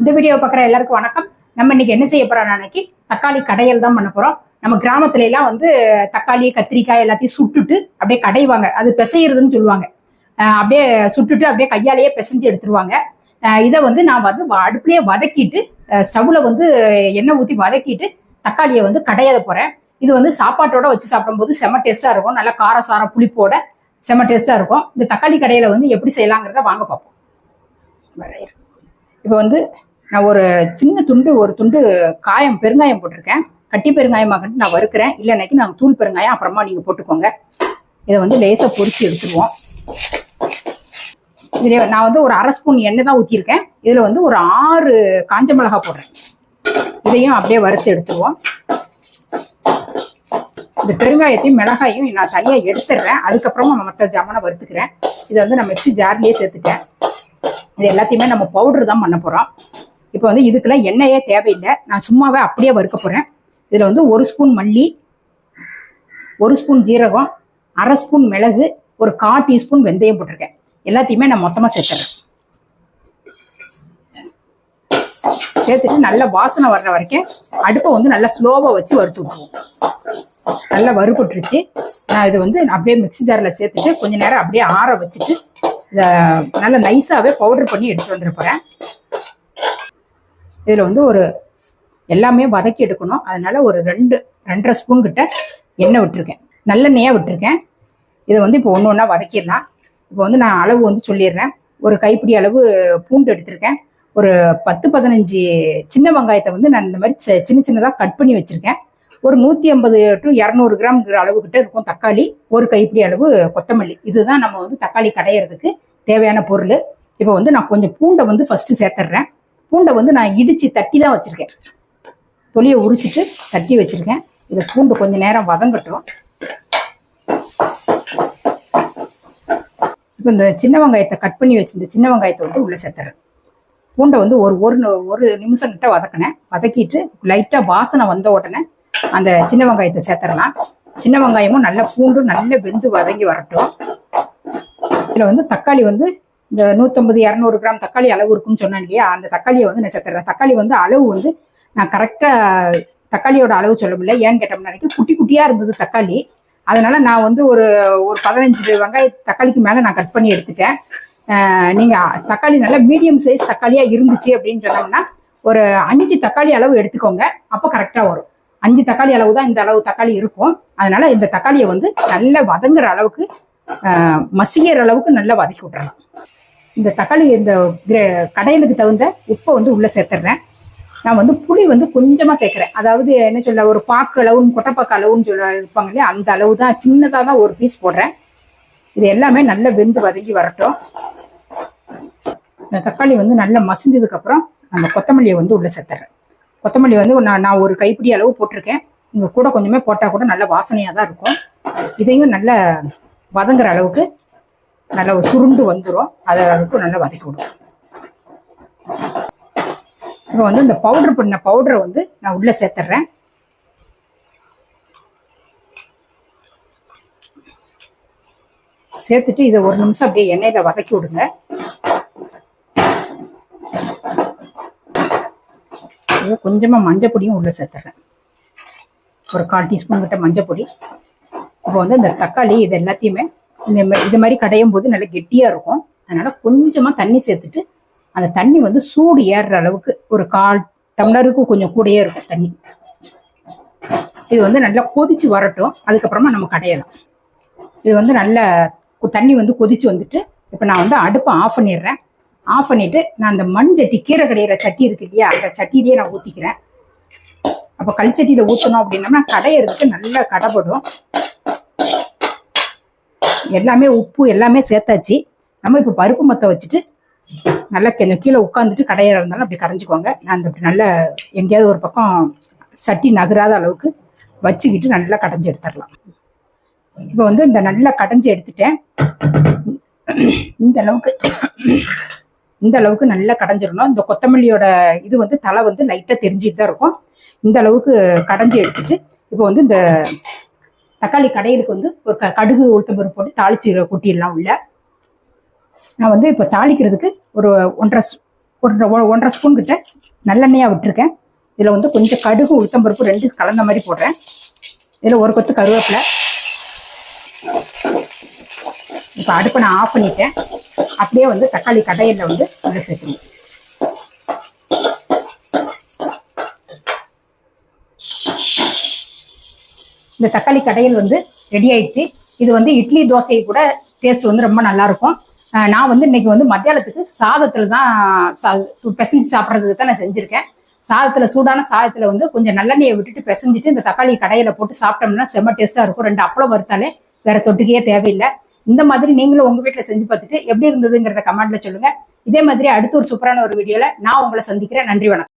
இந்த வீடியோ பார்க்குற எல்லாருக்கும் வணக்கம். நம்ம இன்னைக்கு என்ன செய்ய போறோம், அன்னைக்கு தக்காளி கடையல் தான் பண்ண போறோம். நம்ம கிராமத்துல எல்லாம் வந்து தக்காளி கத்திரிக்காய் எல்லாத்தையும் சுட்டுட்டு அப்படியே கடைவாங்க, அது பிசைறதுன்னு சொல்லுவாங்க. அப்படியே சுட்டுட்டு அப்படியே கையாலேயே பிசைஞ்சு எடுத்துருவாங்க. இதை வந்து நான் வந்து அடுப்புலயே வதக்கிட்டு ஸ்டவ்ல வந்து எண்ணெய் ஊற்றி வதக்கிட்டு தக்காளியை வந்து கடையாத போறேன். இது வந்து சாப்பாட்டோட வச்சு சாப்பிடும்போது செம்ம டேஸ்டா இருக்கும். நல்லா காரசார புளிப்போட செம்ம டேஸ்டா இருக்கும். இந்த தக்காளி கடையில வந்து எப்படி செய்யலாங்கிறத வாங்க பார்ப்போம். இப்போ வந்து நான் ஒரு துண்டு பெருங்காயம் போட்டிருக்கேன். கட்டி பெருங்காயமாக நான் வறுக்கிறேன். இல்லைன்னாக்கி நான் தூள் பெருங்காயம் அப்புறமா நீங்கள் போட்டுக்கோங்க. இதை வந்து லேசாக பொரிச்சு எடுத்துருவோம். இதில் நான் வந்து ஒரு 1/2 ஸ்பூன் எண்ணெய் தான் ஊற்றிருக்கேன். இதில் வந்து ஒரு 6 காஞ்ச மிளகாய் போடுறேன். இதையும் அப்படியே வறுத்து எடுத்துருவோம். இந்த பெருங்காயத்தையும் மிளகாயும் நான் தனியாக எடுத்துடுறேன். அதுக்கப்புறமா மற்ற ஜாமானை வறுத்துக்கிறேன். இதை வந்து நான் மிக்ஸி ஜார்லேயே சேர்த்துட்டேன். இது எல்லாத்தையுமே நம்ம பவுடர் தான் பண்ண போகிறோம். இப்போ வந்து இதுக்கெல்லாம் எண்ணெயே தேவையில்லை. நான் சும்மாவே அப்படியே வறுக்க போகிறேன். இதில் வந்து 1 ஸ்பூன் மல்லி, 1 ஸ்பூன் ஜீரகம், 1/2 ஸ்பூன் மிளகு, ஒரு 1/4 டீஸ்பூன் வெந்தயம் போட்டிருக்கேன். எல்லாத்தையுமே நான் மொத்தமாக சேர்த்துறேன். சேர்த்துட்டு நல்லா வாசனை வர்ற வரைக்கும் அடுப்பை வந்து நல்லா ஸ்லோவாக வச்சு வறுத்து விட்டுருவோம். நல்லா வறுபட்டுருச்சு. நான் இது வந்து அப்படியே மிக்ஸி ஜாரில் சேர்த்துட்டு கொஞ்ச நேரம் அப்படியே ஆற வச்சுட்டு இதை நல்லா நைஸாகவே பவுடர் பண்ணி எடுத்துட்டு வந்துட போகிறேன். இதில் வந்து எல்லாமே வதக்கி எடுக்கணும். அதனால ஒரு 2.5 ஸ்பூன் கிட்ட எண்ணெய் விட்டுருக்கேன். நல்லெண்ணெயாக விட்டுருக்கேன். இதை வந்து இப்போ ஒன்று ஒன்றா வதக்கிடலாம். இப்போ வந்து நான் அளவு வந்து சொல்லிடுறேன். ஒரு கைப்பிடி அளவு பூண்டு எடுத்திருக்கேன். ஒரு 10-15 சின்ன வெங்காயத்தை வந்து நான் இந்த மாதிரி சின்னதாக கட் பண்ணி வச்சுருக்கேன். ஒரு 150 to 200 கிராம் அளவுக்கிட்ட இருக்கும் தக்காளி, ஒரு கைப்பிடி அளவு கொத்தமல்லி. இதுதான் நம்ம வந்து தக்காளி கடையிறதுக்கு தேவையான பொருள். இப்போ வந்து நான் கொஞ்சம் பூண்டை வந்து ஃபஸ்ட்டு சேர்த்துட்றேன். பூண்டை வந்து நான் இடித்து தட்டி தான் வச்சுருக்கேன். தொலியை உரிச்சிட்டு தட்டி வச்சுருக்கேன். இதை பூண்டு கொஞ்சம் நேரம் வதங்கட்டும். இப்போ இந்த சின்ன வெங்காயத்தை கட் பண்ணி வச்சிருந்த சின்ன வெங்காயத்தை வந்து உள்ளே சேர்த்துறேன். பூண்டை வந்து ஒரு நிமிஷம் கிட்ட வதக்கினேன். வதக்கிட்டு லைட்டாக வாசனை வந்த உடனே அந்த சின்ன வெங்காயத்தை சேர்த்துடலாம். சின்ன வெங்காயமும் நல்ல பூண்டும் நல்ல வெந்து வதங்கி வரட்டும். இதில் வந்து தக்காளி வந்து இந்த 150-200 கிராம் தக்காளி அளவு இருக்குன்னு சொன்னேன் இல்லையா, அந்த தக்காளியை வந்து நான் சேர்த்துறேன். தக்காளி வந்து அளவு வந்து நான் கரெக்டாக தக்காளியோட அளவு சொல்ல முடியல. ஏன்னு கேட்டோம்னா குட்டி குட்டியாக இருந்தது தக்காளி. அதனால நான் வந்து ஒரு 15 வெங்காய தக்காளிக்கு மேலே நான் கட் பண்ணி எடுத்துட்டேன். நீங்கள் தக்காளி நல்லா மீடியம் சைஸ் தக்காளியாக இருந்துச்சு அப்படின்னு சொன்னோம்னா ஒரு 5 தக்காளி அளவு எடுத்துக்கோங்க. அப்போ கரெக்டாக வரும். 5 தக்காளி அளவு தான் இந்த அளவு தக்காளி இருக்கும். அதனால இந்த தக்காளியை வந்து நல்லா வதங்குற அளவுக்கு மசிக்கிற அளவுக்கு நல்லா வதக்கி விட்டுறலாம். இந்த தக்காளி இந்த கடையலுக்கு தகுந்த உப்பை வந்து உள்ளே சேர்த்துடுறேன். நான் வந்து புளி வந்து கொஞ்சமாக சேர்க்குறேன். அதாவது என்ன சொல்ல, ஒரு பாக்கு அளவுன்னு கொட்டைப்பாக்கு அளவுன்னு சொல்ல இருப்பாங்க இல்லையா, அந்த அளவு தான், சின்னதாக தான் ஒரு பீஸ் போடுறேன். இது எல்லாமே நல்லா வெந்து வதங்கி வரட்டும். இந்த தக்காளி வந்து நல்லா மசிஞ்சதுக்கப்புறம் அந்த கொத்தமல்லியை வந்து உள்ளே சேர்த்துறேன். கொத்தமல்லி வந்து நான் ஒரு கைப்பிடி அளவு போட்டிருக்கேன். இங்கே கூட கொஞ்சமே போட்டால் கூட நல்ல வாசனையாக தான் இருக்கும். இதையும் நல்லா வதங்குற அளவுக்கு நல்லா சுருண்டு வந்துடும். அளவுக்கு நல்லா வதக்கி விடும். இப்போ வந்து இந்த பவுடரை வந்து நான் உள்ளே சேர்த்துட்றேன். சேர்த்துட்டு இதை ஒரு நிமிஷம் அப்படியே எண்ணெயில் வதக்கி விடுங்க. கொஞ்சமாக மஞ்சள் பொடியும் உள்ளே சேர்த்துறேன். ஒரு 1/4 டீஸ்பூன் கிட்ட மஞ்சள் பொடி. இப்போ வந்து இந்த தக்காளி இது எல்லாத்தையுமே இது மாதிரி கடையும் போது நல்லா கெட்டியாக இருக்கும். அதனால கொஞ்சமாக தண்ணி சேர்த்துட்டு அந்த தண்ணி வந்து சூடு ஏறுற அளவுக்கு ஒரு 1/4 டம்ளருக்கு கொஞ்சம் கூடயே இருக்கும் தண்ணி. இது வந்து நல்லா கொதிச்சு வரட்டும். அதுக்கப்புறமா நம்ம கடையலாம். இது வந்து நல்ல தண்ணி வந்து கொதிச்சு வந்துட்டு இப்போ நான் வந்து அடுப்பை ஆஃப் பண்ணிடுறேன். ஆஃப் பண்ணிட்டு நான் அந்த மண்சட்டி, கீரை கடையிற சட்டி இருக்கு இல்லையா, அந்த சட்டிலேயே நான் ஊற்றிக்கிறேன். அப்போ கல்சட்டியில் ஊற்றணும் அப்படின்னோம்னா கடையிறதுக்கு நல்லா கடைப்படும். எல்லாமே உப்பு எல்லாமே சேர்த்தாச்சு. நம்ம இப்போ பருப்பு மொத்த வச்சுட்டு நல்லா கொஞ்சம் கீழே உட்காந்துட்டு கடையிற இருந்தாலும் அப்படி கரைஞ்சிக்கோங்க. நான் அந்த நல்லா எங்கேயாவது ஒரு பக்கம் சட்டி நகராத அளவுக்கு வச்சுக்கிட்டு நல்லா கடைஞ்சி எடுத்துடலாம். இப்போ வந்து இந்த நல்லா கடைஞ்சி எடுத்துட்டேன். இந்த அளவுக்கு நல்லா கடைஞ்சிடணும். இந்த கொத்தமல்லியோட இது வந்து தலை வந்து லைட்டாக தெரிஞ்சிட்டு தான் இருக்கும். இந்த அளவுக்கு கடைஞ்சி எடுத்துட்டு இப்போ வந்து இந்த தக்காளி கடையிலுக்கு வந்து ஒரு கடுகு உளுத்தம்பருப்பு போட்டு தாளிச்சு கொட்டிடலாம் உள்ள. நான் வந்து இப்போ தாளிக்கிறதுக்கு ஒரு ஒரு 1.5 ஸ்பூன் கிட்ட நல்லெண்ணெயா விட்டுருக்கேன். இதுல வந்து கொஞ்சம் கடுகு உளுத்தம்பருப்பு 2 கலந்த மாதிரி போடுறேன். இதுல ஒரு கொத்து கருவேப்பிலை. இப்ப அடுப்பை நான் ஆஃப் பண்ணிட்டேன். அப்படியே வந்து தக்காளி கடையில வந்து உள்ள சேர்க்கணும். இந்த தக்காளி கடையில் வந்து ரெடி ஆயிடுச்சு. இது வந்து இட்லி தோசை கூட டேஸ்ட் வந்து ரொம்ப நல்லா இருக்கும். நான் வந்து இன்னைக்கு வந்து மத்தியானத்துக்கு சாதத்துல தான் பிசைஞ்சு சாப்பிட்றதுக்கு தான் நான் செஞ்சிருக்கேன். சூடான சாதத்துல வந்து கொஞ்சம் நல்லெண்ணெயை விட்டுட்டு பிசைஞ்சிட்டு இந்த தக்காளி கடையில போட்டு சாப்பிட்டோம்னா செம்ம டேஸ்டா இருக்கும். 2 அப்பளம் வறுத்தாலே வேற தொட்டுக்கையே தேவையில்லை. இந்த மாதிரி நீங்களும் உங்க வீட்டுல செஞ்சு பார்த்துட்டு எப்படி இருந்ததுங்கிறத கமெண்ட்ல சொல்லுங்க. இதே மாதிரி அடுத்த ஒரு சூப்பரான ஒரு வீடியோல நான் உங்களை சந்திக்கிறேன். நன்றி, வணக்கம்.